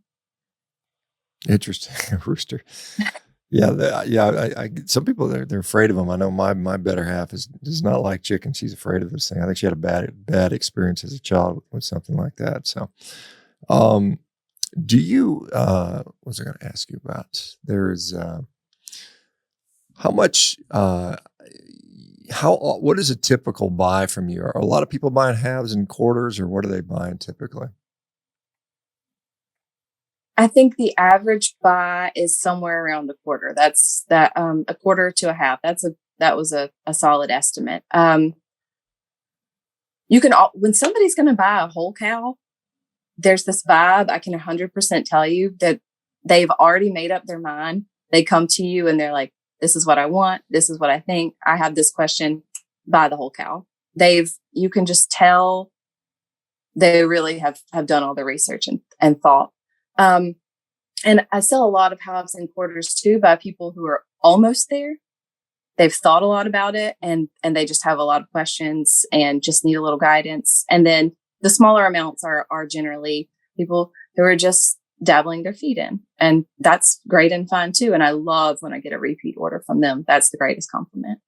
Interesting. Rooster. Yeah. Some people, they're afraid of them. I know my better half does not like chicken. She's afraid of this thing. I think she had a bad experience as a child with something like that. So, do you, what was I going to ask you about? There's, how much, what is a typical buy from you? Are a lot of people buying halves and quarters, or what are they buying typically? I think the average buy is somewhere around a quarter. That's a quarter to a half. That was a solid estimate. You can, when somebody's going to buy a whole cow, there's this vibe. I can 100% tell you that they've already made up their mind. They come to you and they're like, this is what I want. This is what I think. I have this question. Buy the whole cow. You can just tell they really have done all the research and thought. And I sell a lot of halves and quarters too by people who are almost there. They've thought a lot about it and they just have a lot of questions and just need a little guidance. And then the smaller amounts are generally people who are just dabbling their feet in, and that's great and fun too. And I love when I get a repeat order from them. That's the greatest compliment.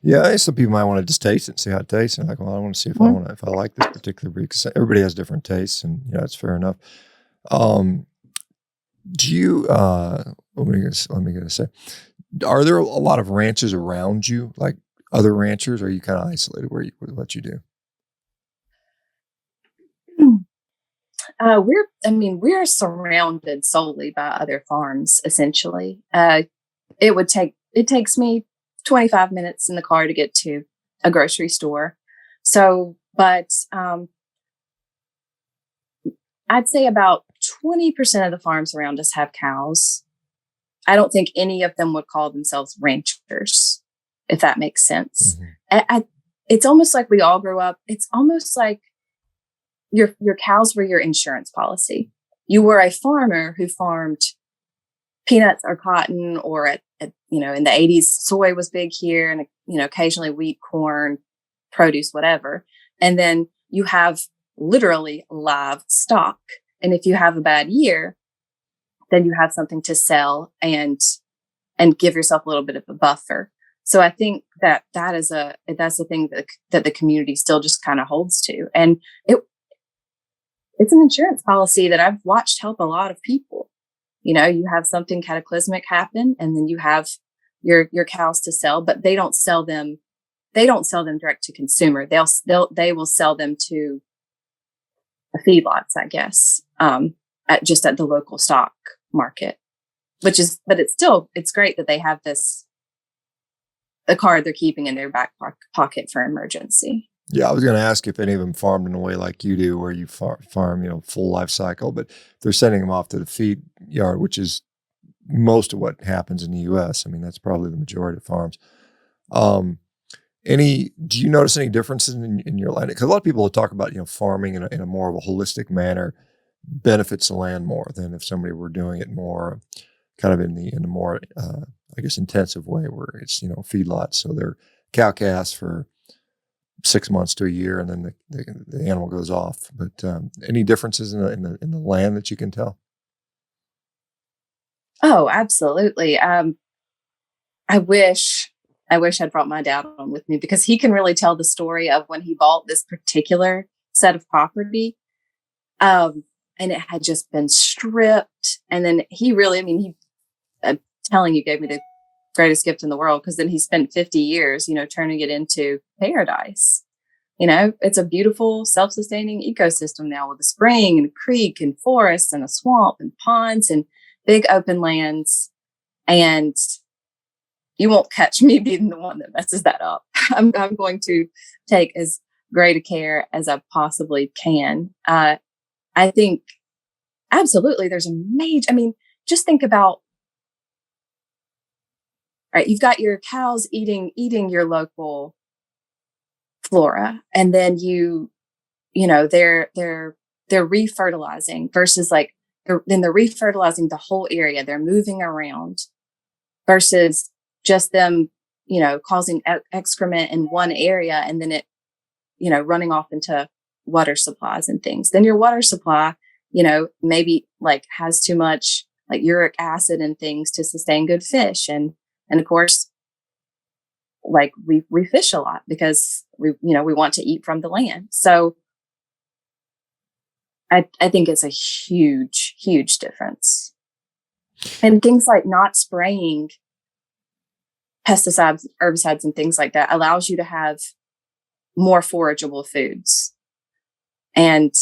Yeah, some people might want to just taste it and see how it tastes. And I want to see if I like this particular breed, because everybody has different tastes, and it's fair enough. Do you? Let me say, are there a lot of ranches around you, like other ranchers? Or are you kind of isolated with what you do? We're surrounded solely by other farms. Essentially, it takes me 25 minutes in the car to get to a grocery store. So, but I'd say about 20% of the farms around us have cows. I don't think any of them would call themselves ranchers, if that makes sense. Mm-hmm. It's almost like we all grew up. It's almost like your cows were your insurance policy. You were a farmer who farmed peanuts or cotton, or in the 80s, soy was big here, and occasionally wheat, corn, produce, whatever. And then you have literally live stock. And if you have a bad year, then you have something to sell and give yourself a little bit of a buffer. So I think that's the thing that the community still just kind of holds to. And it's an insurance policy that I've watched help a lot of people. You know, you have something cataclysmic happen, and then you have your cows to sell, but they don't sell them direct to consumer. They will sell them to the feedlots, I guess, at the local stock market, but it's great that they have the card they're keeping in their back pocket for emergency. Yeah, I was going to ask if any of them farmed in a way like you do, where you farm, full life cycle, but they're sending them off to the feed yard, which is most of what happens in the U.S. I mean, that's probably the majority of farms. Do you notice any differences in your land? Because a lot of people will talk about, farming in a more of a holistic manner benefits the land more than if somebody were doing it more kind of in a more, I guess, intensive way where it's, feedlots. So they're cow calves for 6 months to a year, and then the animal goes off. But any differences in the land that you can tell? Oh, absolutely. I wish I'd brought my dad on with me, because he can really tell the story of when he bought this particular set of property. And it had just been stripped. And then I'm telling you, gave me the greatest gift in the world, because then he spent 50 years, turning it into paradise. It's a beautiful self-sustaining ecosystem now, with a spring and a creek and forests and a swamp and ponds and big open lands. And you won't catch me being the one that messes that up. I'm going to take as great a care as I possibly can. I think absolutely there's just think about, right, you've got your cows eating your local flora, and then they're refertilizing versus they're refertilizing the whole area. They're moving around versus just them, causing excrement in one area, and then it, running off into water supplies and things. Then your water supply, maybe has too much uric acid and things to sustain good fish. And of course, we fish a lot because we want to eat from the land. So I think it's a huge, huge difference. And things like not spraying pesticides, herbicides, and things like that allows you to have more forageable foods. And,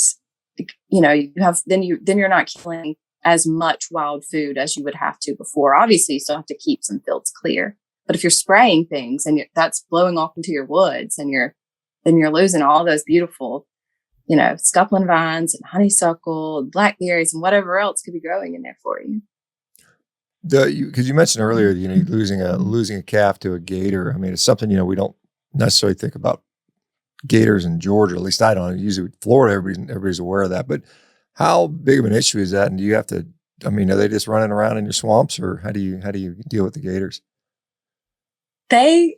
you're not killing as much wild food as you would have to before. Obviously, you still have to keep some fields clear. But if you're spraying things and that's blowing off into your woods, and you're losing all those beautiful, scuppling vines and honeysuckle, and blackberries, and whatever else could be growing in there for you. Because you mentioned earlier, losing a calf to a gator. I mean, it's something, we don't necessarily think about gators in Georgia. At least I don't. Usually Florida, everybody's aware of that. But how big of an issue is that? And do you have to? I mean, are they just running around in your swamps, or how do you deal with the gators? I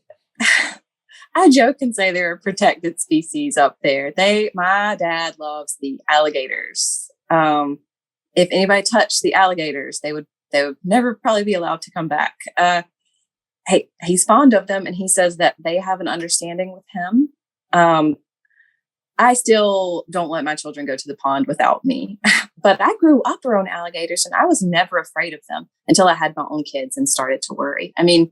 joke and say they're a protected species up there. My dad loves the alligators. If anybody touched the alligators, they would never probably be allowed to come back. He's fond of them, and he says that they have an understanding with him. I still don't let my children go to the pond without me, but I grew up around alligators, and I was never afraid of them until I had my own kids and started to worry. I mean,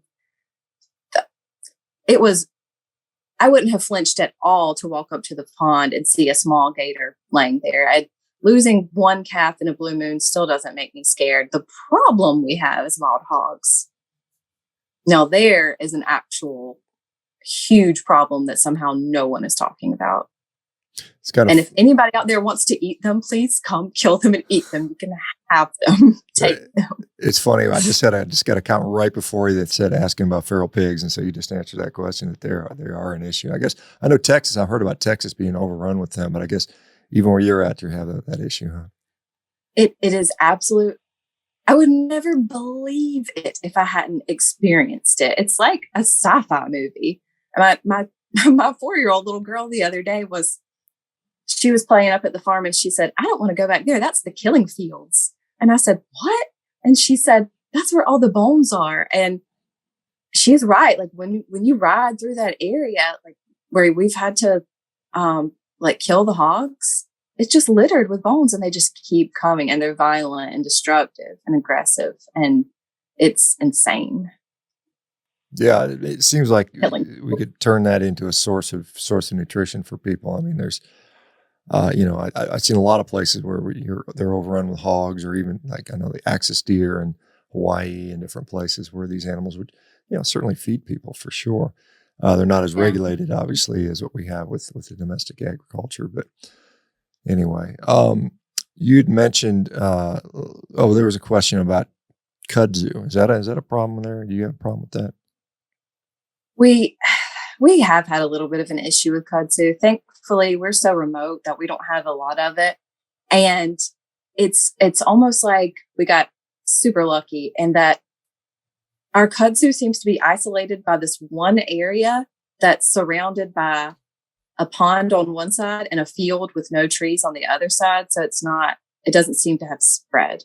I wouldn't have flinched at all to walk up to the pond and see a small gator laying there. Losing one calf in a blue moon still doesn't make me scared. The problem we have is wild hogs. Now, there is an actual huge problem that somehow no one is talking about. And if anybody out there wants to eat them, please come kill them and eat them. You can have them. Take them. It's funny. I just got a comment right before you that said asking about feral pigs, and so you just answered that question that they are an issue. I guess I know Texas. I've heard about Texas being overrun with them, but I guess even where you're at, you have that issue, huh? It is absolute. I would never believe it if I hadn't experienced it. It's like a sci-fi movie. My my 4-year-old little girl the other day she was playing up at the farm and she said, I don't want to go back there. That's the killing fields. And I said, what? And she said, that's where all the bones are. And she's right. Like when you ride through that area, like where we've had to like kill the hogs, it's just littered with bones and they just keep coming and they're violent and destructive and aggressive. And it's insane. Yeah, it seems like Killing. we could turn that into a source of nutrition for people. I mean, there's, I've seen a lot of places where they're overrun with hogs, or even like I know the axis deer in Hawaii and different places where these animals would, certainly feed people for sure. They're not as regulated, obviously, as what we have with the domestic agriculture. But anyway, you'd mentioned, there was a question about kudzu. Is that a problem there? Do you have a problem with that? We have had a little bit of an issue with kudzu. Thankfully, we're so remote that we don't have a lot of it. And it's almost like we got super lucky in that our kudzu seems to be isolated by this one area that's surrounded by a pond on one side and a field with no trees on the other side. So it doesn't seem to have spread.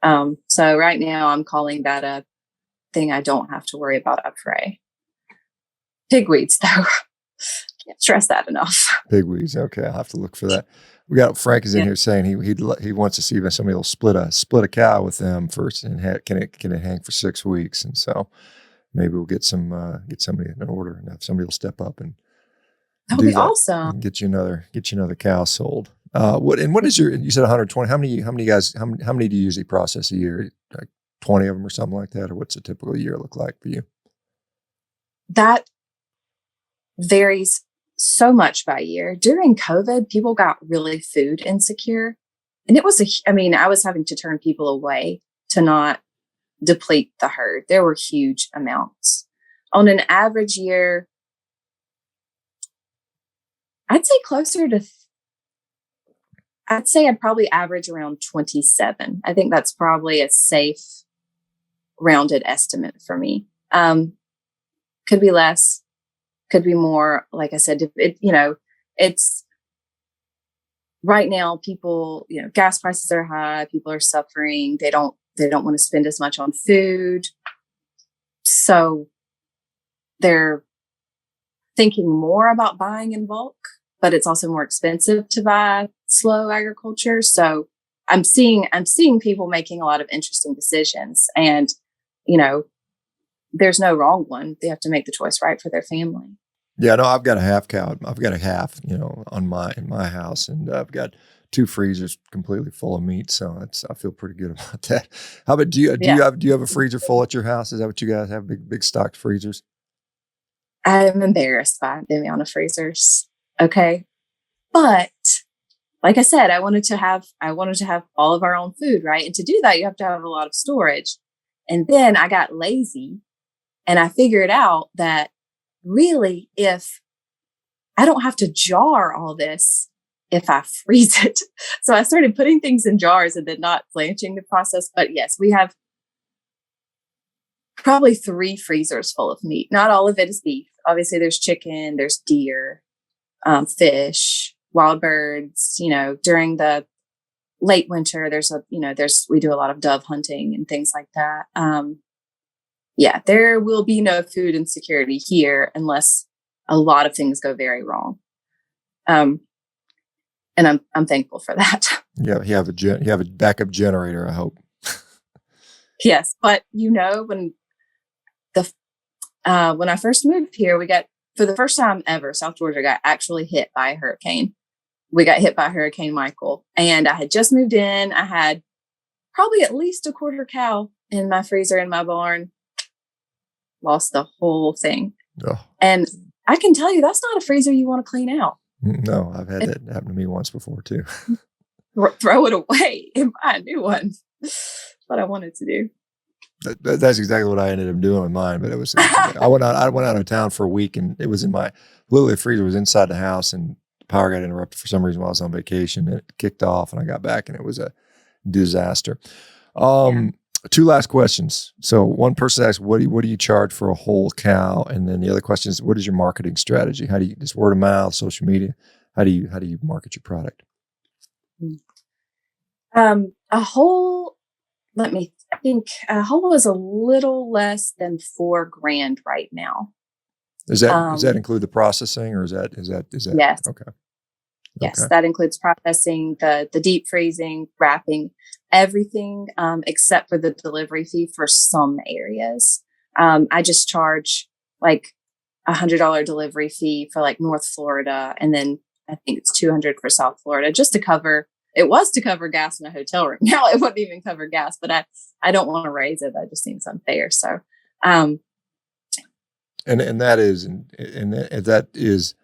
So right now I'm calling that a thing I don't have to worry about up prey. Pigweeds, though. Can't stress that enough. Pigweeds. Okay, I'll have to look for that. We got Frank is in here saying he wants to see if somebody will split a cow with them first, and can it hang for 6 weeks? And so maybe we'll get somebody in order, and if somebody will step up and that would be awesome. And get you another cow sold. What is you said 120? How many do you usually process a year? Like 20 of them or something like that, or what's a typical year look like for you? That varies so much by year. During COVID, people got really food insecure. And I was having to turn people away to not deplete the herd. There were huge amounts. On an average year, I'd say I'd probably average around 27. I think that's probably a safe, rounded estimate for me. Could be less. Could be more. Like I said, it's right now people, gas prices are high. People are suffering. They don't want to spend as much on food. So they're thinking more about buying in bulk, but it's also more expensive to buy slow agriculture. So I'm seeing people making a lot of interesting decisions, and, there's no wrong one. They have to make the choice right for their family. Yeah, no, I've got a half cow. I've got a half, in my house, and I've got 2 freezers completely full of meat. So I feel pretty good about that. How about do you have a freezer full at your house? Is that what you guys have? Big stocked freezers? I'm embarrassed by the amount of freezers. Okay, but like I said, I wanted to have all of our own food, right? And to do that, you have to have a lot of storage. And then I got lazy, and I figured out that really, if I don't have to jar all this if I freeze it. So I started putting things in jars and then not blanching the process. But yes, we have probably 3 freezers full of meat. Not all of it is beef. Obviously, there's chicken, there's deer, fish, wild birds. During the late winter, we do a lot of dove hunting and things like that. There will be no food insecurity here unless a lot of things go very wrong. And I'm thankful for that. Yeah, you have a backup generator, I hope. Yes, but when I first moved here, for the first time ever, South Georgia got actually hit by a hurricane. We got hit by Hurricane Michael, and I had just moved in. I had probably at least a quarter cow in my freezer in my barn. Lost the whole thing. Oh. And I can tell you that's not a freezer you want to clean out. No, I've had that happen to me once before too. Throw it away and buy a new one. That's what I wanted to do. That's exactly what I ended up doing with mine. But it was I went out of town for a week, and it was literally the freezer was inside the house, and the power got interrupted for some reason while I was on vacation. And it kicked off, and I got back, and it was a disaster. Two last questions. So one person asks, what do you charge for a whole cow? And then the other question is, what is your marketing strategy? How do you, just word of mouth, social media? How do you market your product? A whole, let me think, a whole is a little less than $4,000 right now. Does that include the processing, or is that Yes. Okay. Yes, Okay. that includes processing, the deep freezing, wrapping, everything except for the delivery fee for some areas. I just charge like $100 delivery fee for like North Florida, and then I think it's $200 for South Florida, just to cover. It was to cover gas in a hotel room. Now it wouldn't even cover gas, but I don't want to raise it. That just seems unfair. So, and that is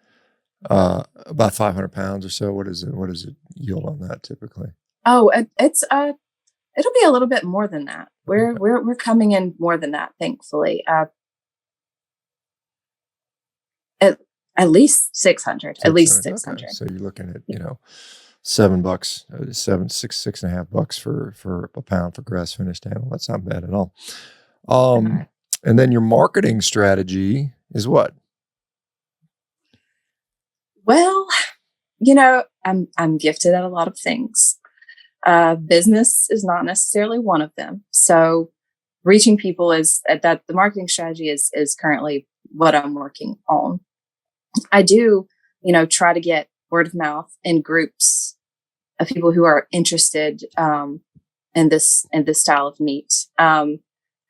about 500 pounds or so. What is it yield on that typically? Oh, it'll be a little bit more than that. We're coming in more than that, thankfully. At least 600. At least 600. Okay. So you're looking at $7, $6.5 for a pound for grass finished animal. That's not bad at all. And then your marketing strategy is what? Well, I'm gifted at a lot of things. Business is not necessarily one of them. So reaching people is that the marketing strategy is currently what I'm working on. I do, try to get word of mouth in groups of people who are interested in this style of meat. And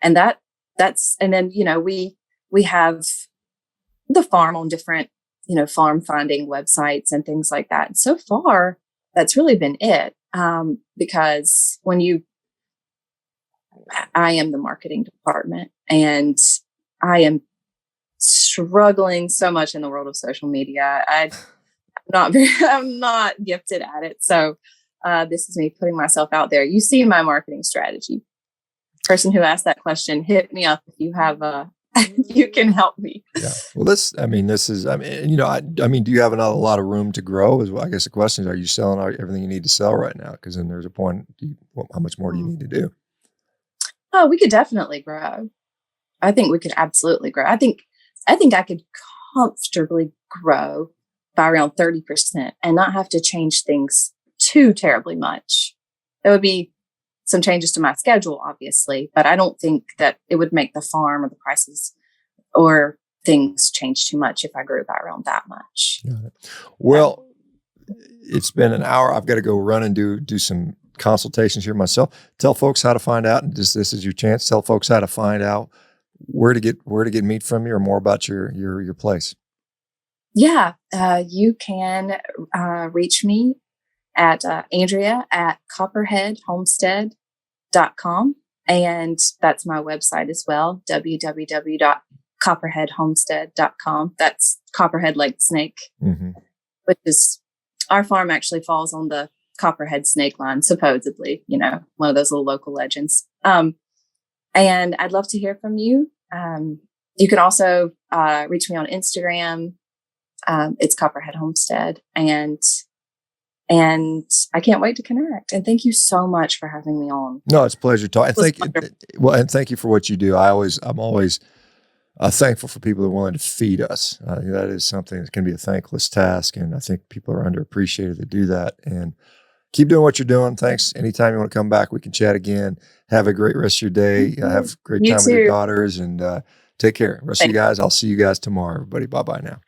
then we have the farm on different farm finding websites and things like that. And so far, that's really been it. Because I am the marketing department, and I am struggling so much in the world of social media. I'm not gifted at it. So this is me putting myself out there. You see my marketing strategy. Person who asked that question, hit me up if you have you can help me. Yeah. Well, do you have a lot of room to grow? I guess the question is, are you selling everything you need to sell right now? Because then there's a point, how much more do you need to do? Oh, we could definitely grow. I think we could absolutely grow. I think I could comfortably grow by around 30% and not have to change things too terribly much. There would be some changes to my schedule, obviously, but I don't think that it would make the farm or the prices or things change too much if I grew by around that much. Got it. Well, it's been an hour. I've got to go run and do some consultations here myself. Tell folks how to find out, and this is your chance. Tell folks how to find out where to get meat from you, or more about your place. Yeah, you can reach me at Andrea at CopperheadHomestead.com. And that's my website as well, www.CopperheadHomestead.com. That's Copperhead like snake, which is, our farm actually falls on the Copperhead snake line, supposedly, one of those little local legends. And I'd love to hear from you. You can also reach me on Instagram. It's Copperhead Homestead, and I can't wait to connect. And thank you so much for having me on. No, it's a pleasure talking. And thank you for what you do. I'm always thankful for people who are willing to feed us. That is something that can be a thankless task, and I think people are underappreciated to do that. And keep doing what you're doing. Thanks. Anytime you want to come back, we can chat again. Have a great rest of your day. Have a great time with your daughters, and take care. Rest of you guys, I'll see you guys tomorrow. Everybody, bye-bye now.